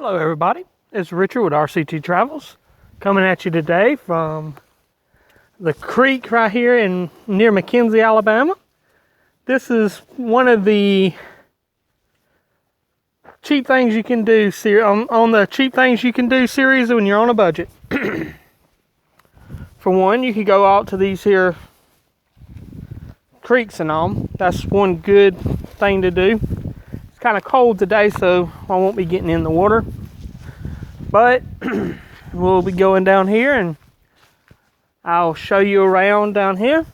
Hello everybody, it's Richard with R.C.T. Travels, coming at you today from the creek right here near McKenzie, Alabama. This is one of the cheap things you can do on the cheap things you can do series when you're on a budget. For one, you could go out to these here creeks and all. That's one good thing to do. It's kind of cold today, so I won't be getting in the water. But we'll be going down here and I'll show you around down here.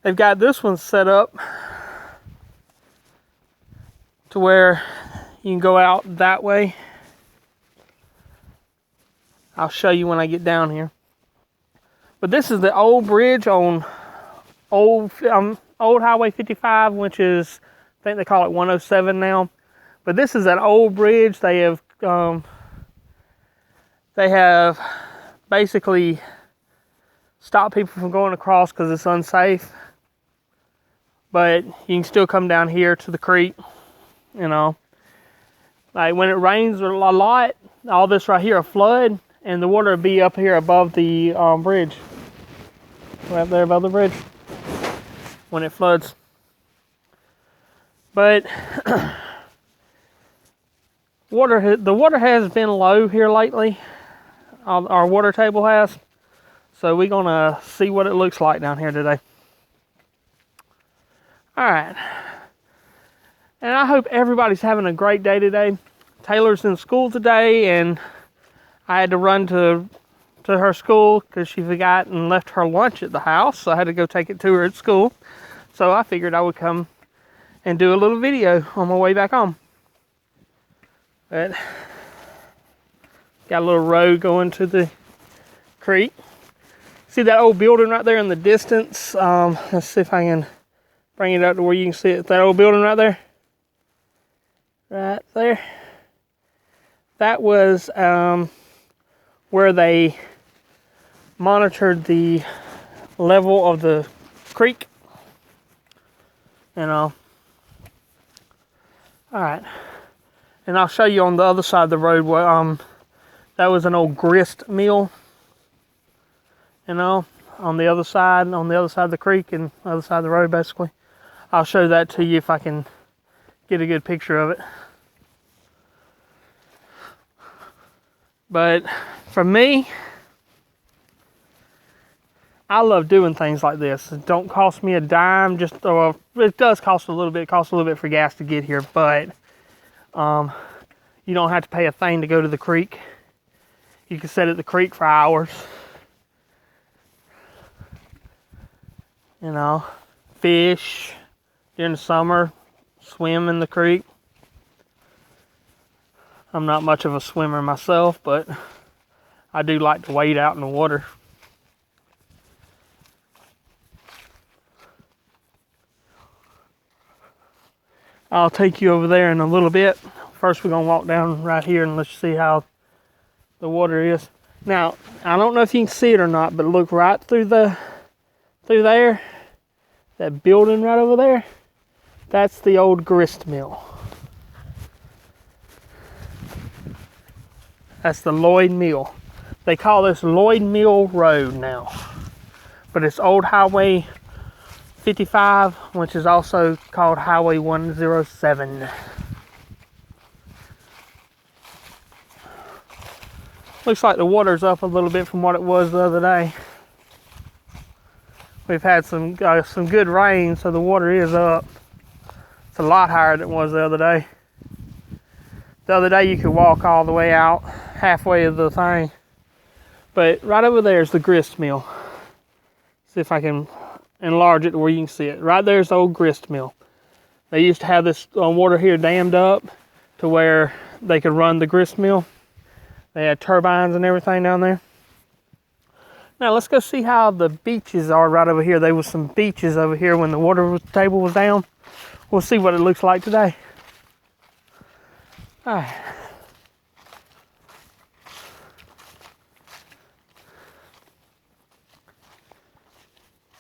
They've got this one set up to where you can go out that way. I'll show you when I get down here. But this is the old bridge on old Highway 55, which is, I think they call it 107 now. But this is an old bridge. They have basically stopped people from going across because it's unsafe. But you can still come down here to the creek, you know. Like when it rains a lot, all this right here will flood, and the water will be up here above the bridge. Right there above the bridge when it floods. But the water has been low here lately. Our water table has. So we're gonna see what it looks like down here today. Alright. And I hope everybody's having a great day today. Taylor's in school today, and I had to run to her school because she forgot and left her lunch at the house. So I had to go take it to her at school. So I figured I would come and do a little video on my way back home. But got a little road going to the creek. See that old building right there in the distance? Let's see if I can bring it up to where you can see it. That old building right there. Right there. That was where they monitored the level of the creek. You know. Alright. And I'll show you on the other side of the road where that was an old grist mill. You know, on the other side of the creek and the other side of the road basically. I'll show that to you if I can get a good picture of it. But for me, I love doing things like this. It don't cost me a dime, it does cost a little bit. It costs a little bit for gas to get here, but you don't have to pay a thing to go to the creek. You can sit at the creek for hours. You know, fish during the summer, swim in the creek. I'm not much of a swimmer myself, but I do like to wade out in the water. I'll take you over there in a little bit. First we're going to walk down right here and let's see how the water is. Now, I don't know if you can see it or not, but look right through there. That building right over there. That's the old grist mill. That's the Lloyd Mill. They call this Lloyd Mill Road now. But it's old Highway 55, which is also called Highway 107. Looks like the water's up a little bit from what it was the other day. We've had some good rain, so the water is up. It's a lot higher than it was the other day. The other day you could walk all the way out, halfway of the thing. But right over there is the grist mill. See if I can enlarge it to where you can see it. Right there's the old grist mill. They used to have this water here dammed up to where they could run the grist mill. They had turbines and everything down there. Now let's go see how the beaches are right over here. There was some beaches over here when the water table was down. We'll see what it looks like today. All right.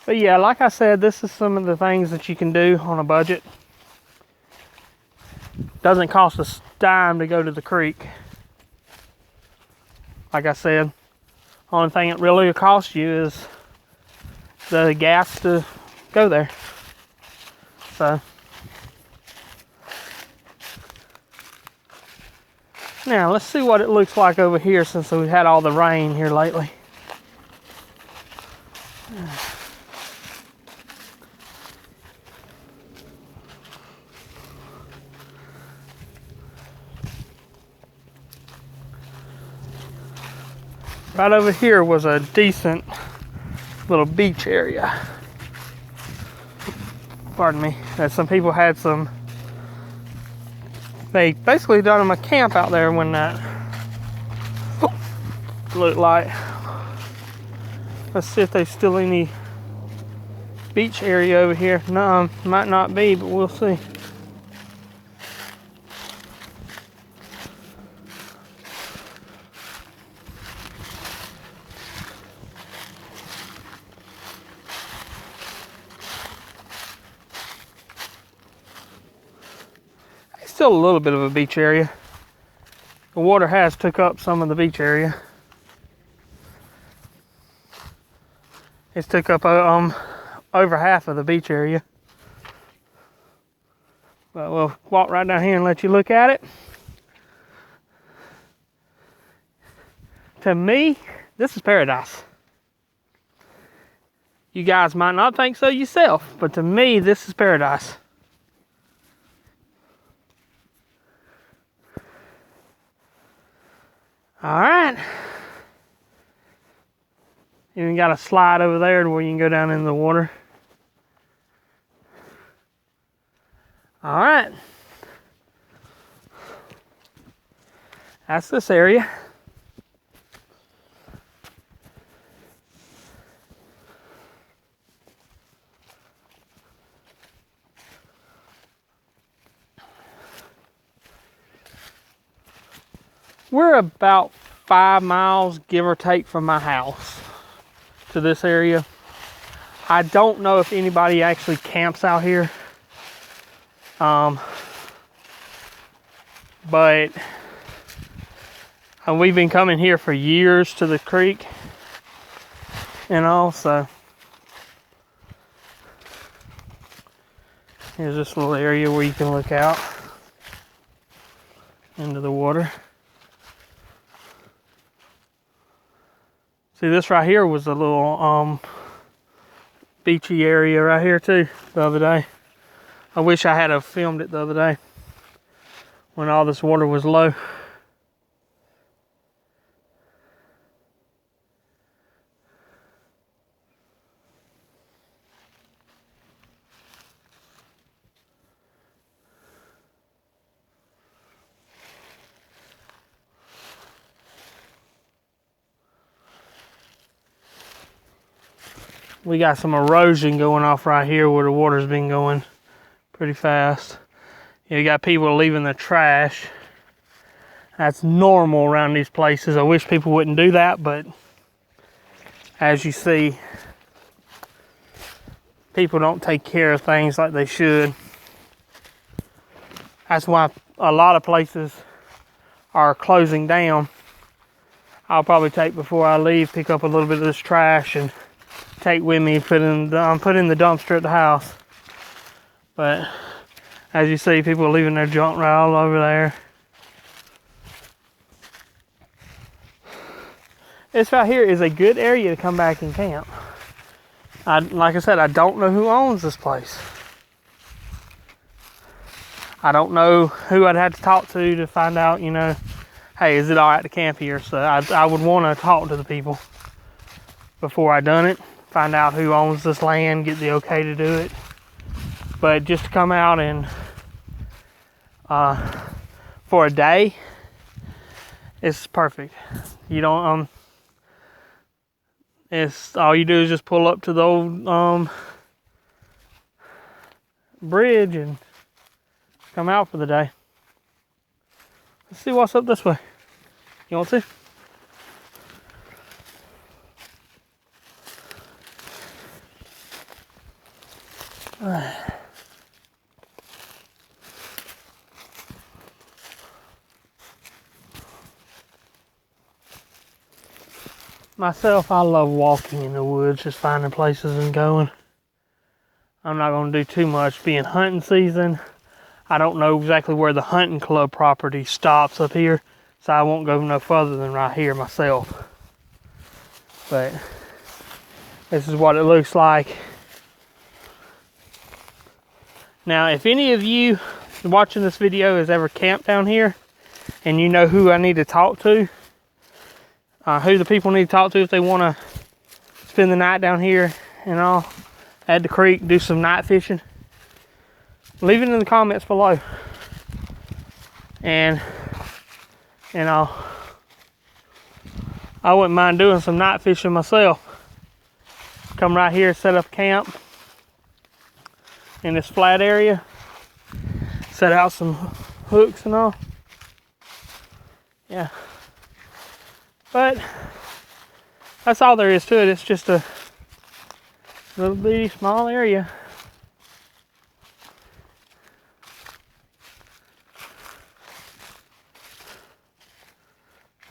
But yeah, like I said, this is some of the things that you can do on a budget. Doesn't cost a dime to go to the creek. Like I said, only thing it really costs you is the gas to go there. So now let's see what it looks like over here since we've had all the rain here lately. Right over here was a decent little beach area. Pardon me. That some people had some. They basically done them a camp out there when that looked like. Let's see if there's still any beach area over here. No, might not be, but we'll see. Still a little bit of a beach area. The water has took up some of the beach area. It's took up over half of the beach area. But we'll walk right down here and let you look at it. To me, this is paradise. You guys might not think so yourself, but to me, this is paradise. All right. Even got a slide over there to where you can go down in the water. All right. That's this area. We're about 5 miles, give or take, from my house to this area. I don't know if anybody actually camps out here. But we've been coming here for years to the creek and all, so here's this little area where you can look out into the water. See, this right here was a little beachy area right here too the other day. I wish I had have filmed it the other day when all this water was low. We got some erosion going off right here where the water's been going pretty fast. You got people leaving their trash. That's normal around these places. I wish people wouldn't do that, but as you see, people don't take care of things like they should. That's why a lot of places are closing down. I'll probably take, before I leave, pick up a little bit of this trash and take with me, put in the dumpster at the house. But as you see, people are leaving their junk right all over there. This right here is a good area to come back and camp. Like I said, I don't know who owns this place. I don't know who I'd have to talk to find out, you know, hey, is it all right to camp here? So I would want to talk to the people before I done it. Find out who owns this land, get the okay to do it. But just to come out and for a day, it's perfect. You don't it's all you do is just pull up to the old bridge and come out for the day. Let's see what's up this way. You want to? Myself, I love walking in the woods, just finding places and going. I'm not going to do too much. Being hunting season, I don't know exactly where the hunting club property stops up here, so I won't go no further than right here myself. But this is what it looks like. Now, if any of you watching this video has ever camped down here, and you know who I need to talk to, who the people need to talk to if they want to spend the night down here and all, at the creek, do some night fishing, leave it in the comments below. And I wouldn't mind doing some night fishing myself. Come right here, set up camp in this flat area, set out some hooks and all. Yeah. But that's all there is to it. It's just a little bitty small area.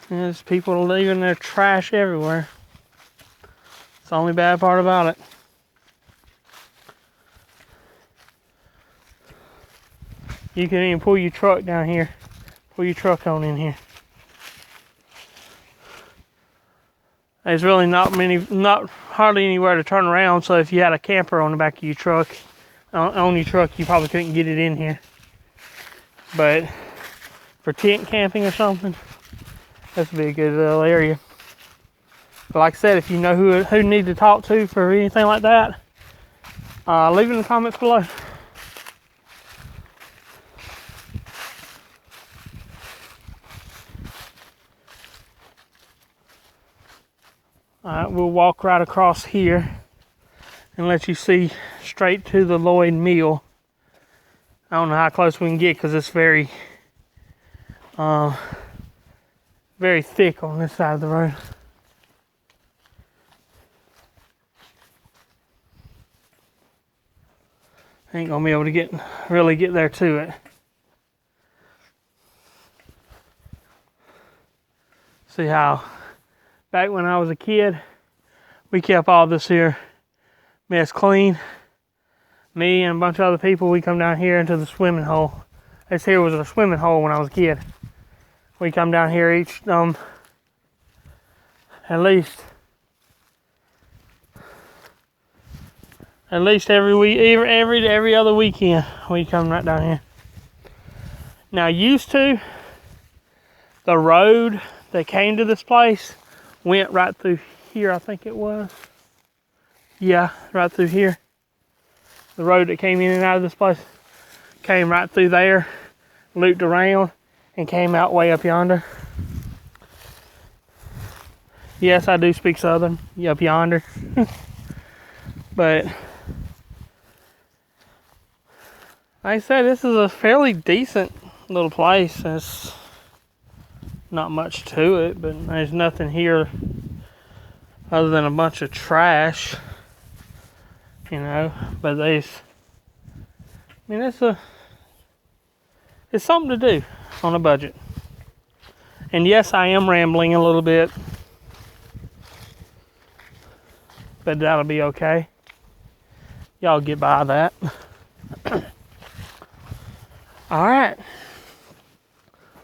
And there's people leaving their trash everywhere. It's the only bad part about it. You can even pull your truck down here. Pull your truck on in here. There's really not hardly anywhere to turn around, so if you had a camper on the back of your truck, you probably couldn't get it in here. But for tent camping or something, this would be a good little area. But like I said, if you know who you need to talk to for anything like that, leave it in the comments below. Alright, we'll walk right across here and let you see straight to the Lloyd Mill. I don't know how close we can get because it's very thick on this side of the road. Ain't gonna be able to really get there to it. See how back when I was a kid, we kept all this here mess clean. Me and a bunch of other people, we come down here into the swimming hole. This here was a swimming hole when I was a kid. We come down here each, at least every week, every other weekend, we come right down here. Now, used to, the road that came to this place went right through here, I think it was. Yeah, right through here. The road that came in and out of this place came right through there, looped around, and came out way up yonder. Yes, I do speak Southern, up yonder. But, like I said, this is a fairly decent little place. There's not much to it, but there's nothing here other than a bunch of trash, you know. But it's something to do on a budget. And yes, I am rambling a little bit, but that'll be okay. Y'all get by that. All right,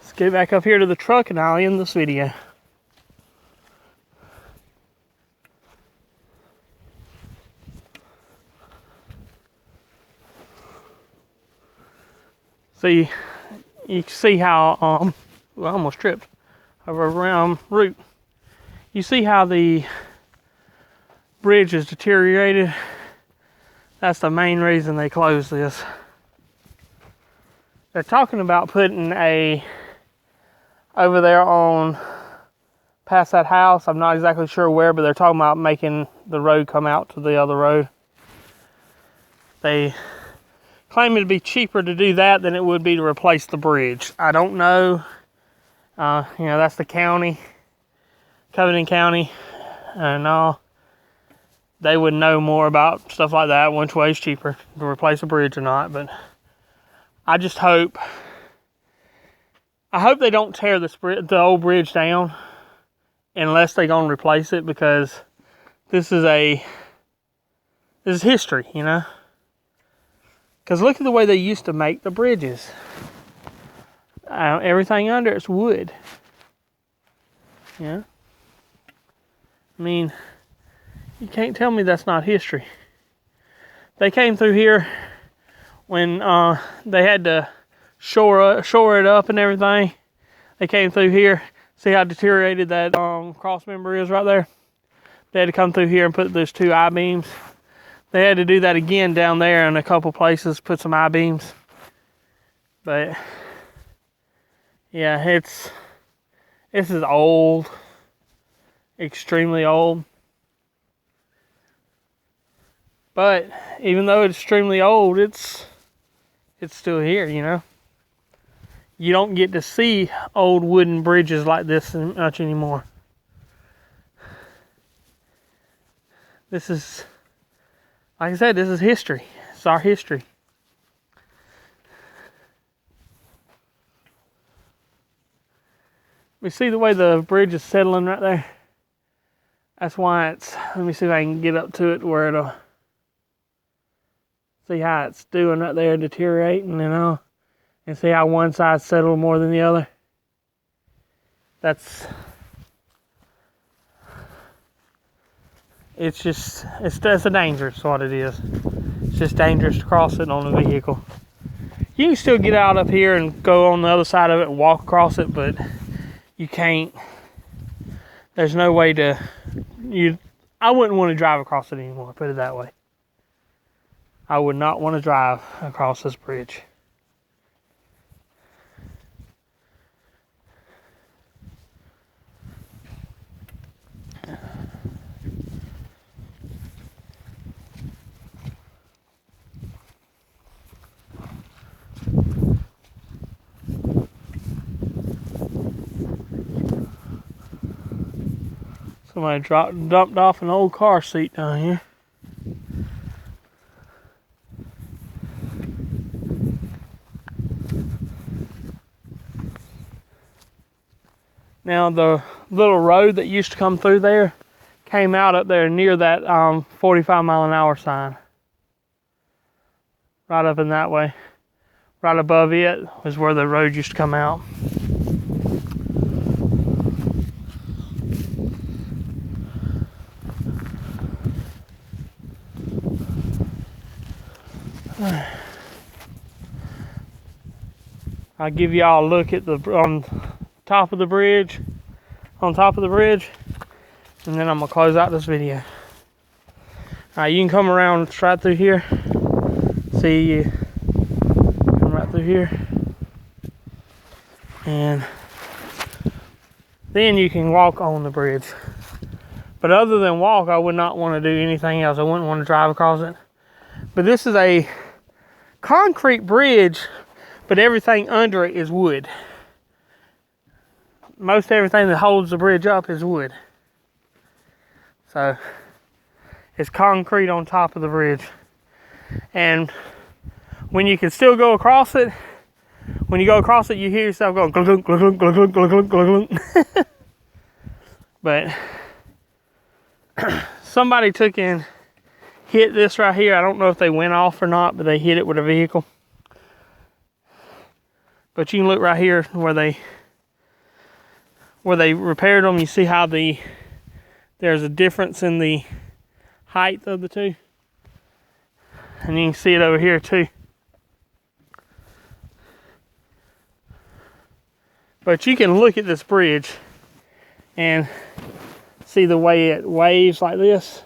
let's get back up here to the truck and I'll end this video. See, you can see how, I almost tripped over around root. You see how the bridge is deteriorated? That's the main reason they closed this. They're talking about putting over there on past that house. I'm not exactly sure where, but they're talking about making the road come out to the other road. They claim it'd be cheaper to do that than it would be to replace the bridge. I don't know. That's the county, Covington County, and all. They would know more about stuff like that, which way is cheaper, to replace a bridge or not. But I just hope they don't tear the old bridge down unless they're gonna replace it, because this is history, you know. Because look at the way they used to make the bridges. Everything under it's wood. Yeah. I mean, you can't tell me that's not history. They came through here when they had to shore it up and everything. They came through here. See how deteriorated that cross member is right there? They had to come through here and put those 2 I-beams. They had to do that again down there in a couple places, put some I-beams. But yeah, this is old, extremely old. But even though it's extremely old, it's still here, you know. You don't get to see old wooden bridges like this much anymore. This is, like I said, this is history. It's our history. We see the way the bridge is settling right there. That's why it's, let me see if I can get up to it where it'll, see how it's doing right there, deteriorating, you know. And see how one side settled more than the other. That's a danger, is what it is. It's just dangerous to cross it on a vehicle. You can still get out up here and go on the other side of it and walk across it, but you can't. There's no way to, I wouldn't want to drive across it anymore, put it that way. I would not want to drive across this bridge. Somebody dumped off an old car seat down here. Now the little road that used to come through there came out up there near that 45-mile-an-hour sign. Right up in that way. Right above it was where the road used to come out. I'll give y'all a look at on top of the bridge, and then I'm gonna close out this video. Alright, you can come around right through here. See, you come right through here, and then you can walk on the bridge. But other than walk, I would not want to do anything else. I wouldn't want to drive across it. But this is a concrete bridge, but everything under it is wood. Most everything that holds the bridge up is wood. So it's concrete on top of the bridge. And when you can still go across it, when you go across it, you hear yourself going glunk, glunk, glunk, glunk, glunk, glunk, glunk. But somebody took and hit this right here. I don't know if they went off or not, but they hit it with a vehicle. But you can look right here where they repaired them. You see how there's a difference in the height of the two. And you can see it over here too. But you can look at this bridge and see the way it waves like this.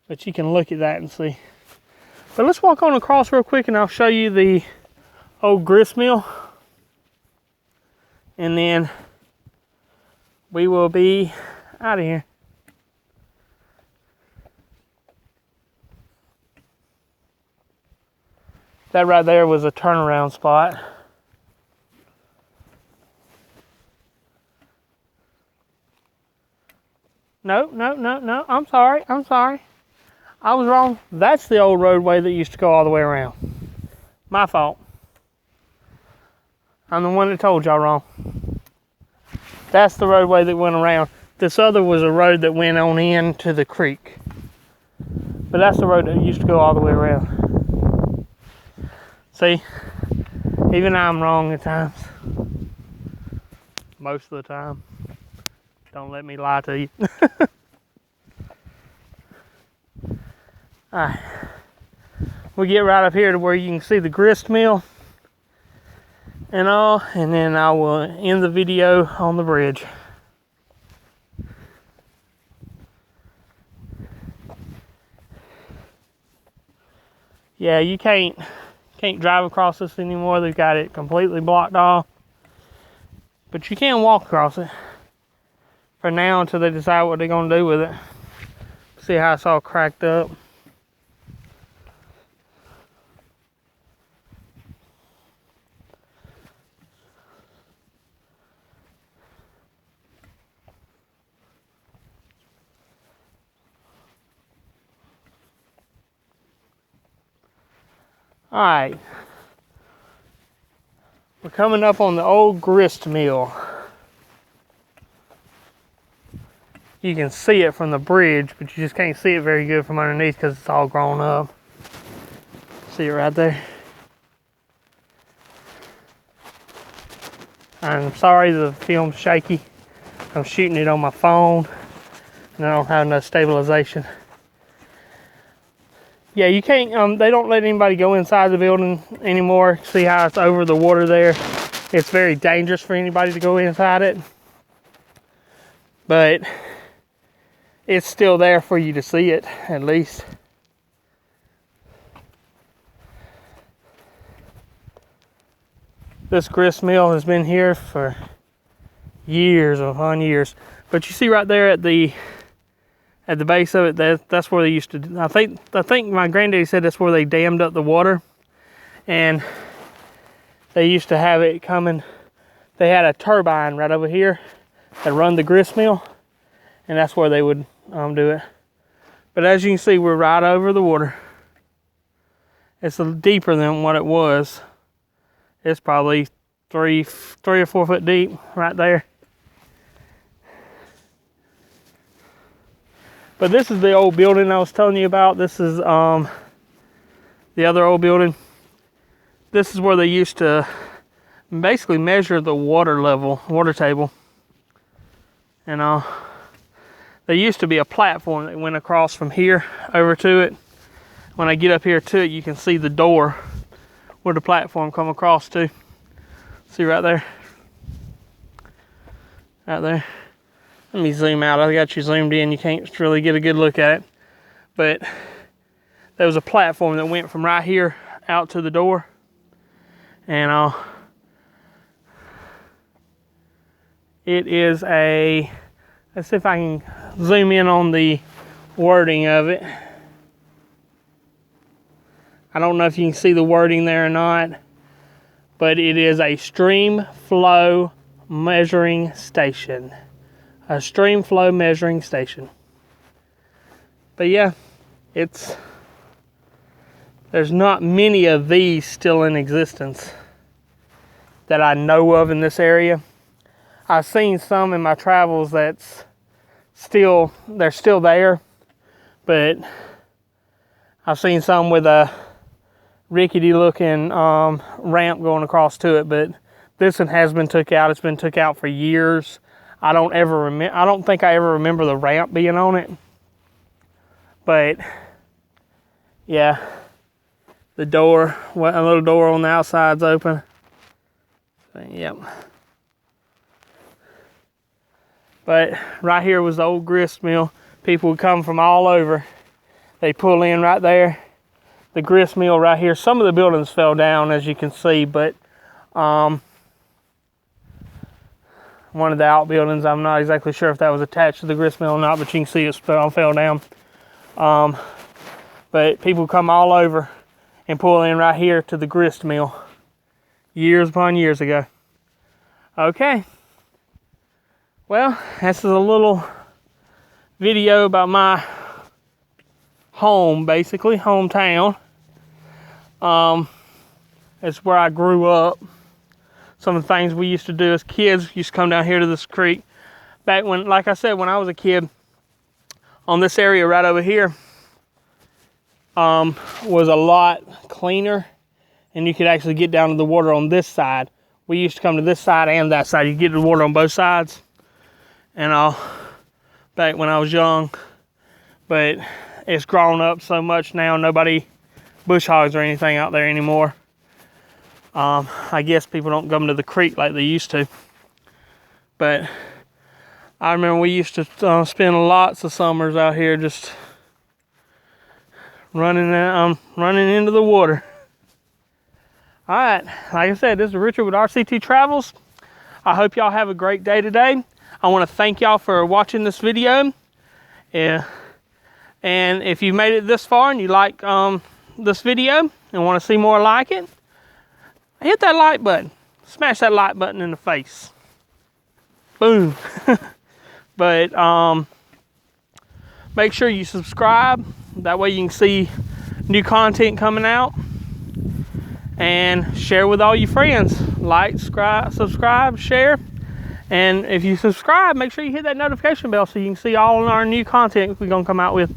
But you can look at that and see. But let's walk on across real quick and I'll show you the old grist mill. And then we will be out of here. That right there was a turnaround spot. No, I'm sorry. I was wrong. That's the old roadway that used to go all the way around. My fault. I'm the one that told y'all wrong. That's the roadway that went around. This other was a road that went on into the creek. But that's the road that used to go all the way around. See, even I'm wrong at times. Most of the time. Don't let me lie to you. Alright. We get right up here to where you can see the grist mill and all, and then I will end the video on the bridge. Yeah, you can't drive across this anymore. They've got it completely blocked off. But you can walk across it for now until they decide what they're going to do with it. See how it's all cracked up. Alright. We're coming up on the old grist mill. You can see it from the bridge, but you just can't see it very good from underneath because it's all grown up. See it right there? I'm sorry the film's shaky. I'm shooting it on my phone and I don't have enough stabilization. Yeah, you can't, they don't let anybody go inside the building anymore. See how it's over the water there? It's very dangerous for anybody to go inside it. But it's still there for you to see it, at least. This grist mill has been here for years upon years. But you see right there at the base of it, that's where they used to, I think my granddaddy said that's where they dammed up the water. And they used to have it coming, they had a turbine right over here that run the grist mill. And that's where they would do it. But as you can see, we're right over the water. It's deeper than what it was. It's probably three or 4 foot deep right there. But this is the old building I was telling you about. This is the other old building. This is where they used to basically measure the water level, water table. And there used to be a platform that went across from here over to it. When I get up here to it, you can see the door where the platform come across to. See right there? Right there. Let me zoom out. I got you zoomed in. You can't really get a good look at it. But there was a platform that went from right here out to the door. And it is a, let's see if I can zoom in on the wording of it. I don't know if you can see the wording there or not, but it is a stream flow measuring station. A stream flow measuring station. But yeah, there's not many of these still in existence that I know of in this area. I've seen some in my travels they're still there, but I've seen some with a rickety looking ramp going across to it, but this one has been took out. It's been took out for years. I don't think I ever remember the ramp being on it. But yeah, the door, a little door on the outside's open. Yep. But right here was the old grist mill. People would come from all over. They pull in right there. The grist mill right here. Some of the buildings fell down, as you can see, but one of the outbuildings, I'm not exactly sure if that was attached to the grist mill or not, but you can see it fell down. But people come all over and pull in right here to the grist mill years upon years ago. Okay. Well, this is a little video about my home, basically, hometown. It's where I grew up. some of the things we used to do as kids. Used to come down here to this creek. Back when, like I said, when I was a kid, on this area right over here was a lot cleaner, and you could actually get down to the water on this side. We used to come to this side and that side. You get to the water on both sides, and back when I was young. But it's grown up so much now, nobody bush hogs or anything out there anymore. I guess people don't come to the creek like they used to. But I remember we used to spend lots of summers out here just running into the water. All right, like I said, this is Richard with R.C.T. Travels. I hope y'all have a great day today. I want to thank y'all for watching this video. Yeah. And if you made it this far and you like this video and want to see more like it, hit that like button. Smash that like button in the face. Boom. But make sure you subscribe. That way you can see new content coming out. And share with all your friends. Like, subscribe, share. And if you subscribe, make sure you hit that notification bell so you can see all of our new content we're going to come out with.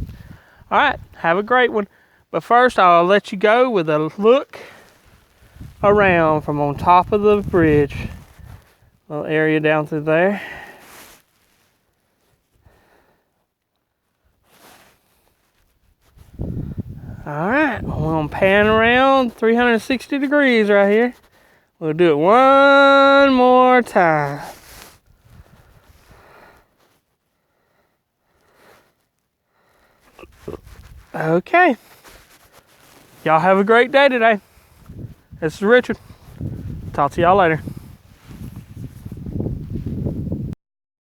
All right, have a great one. But first, I'll let you go with a look around from on top of the bridge. Little area down through there. All right, we're going to pan around 360 degrees right here. We'll do it one more time. Okay. Y'all have a great day today. This is Richard. Talk to y'all later.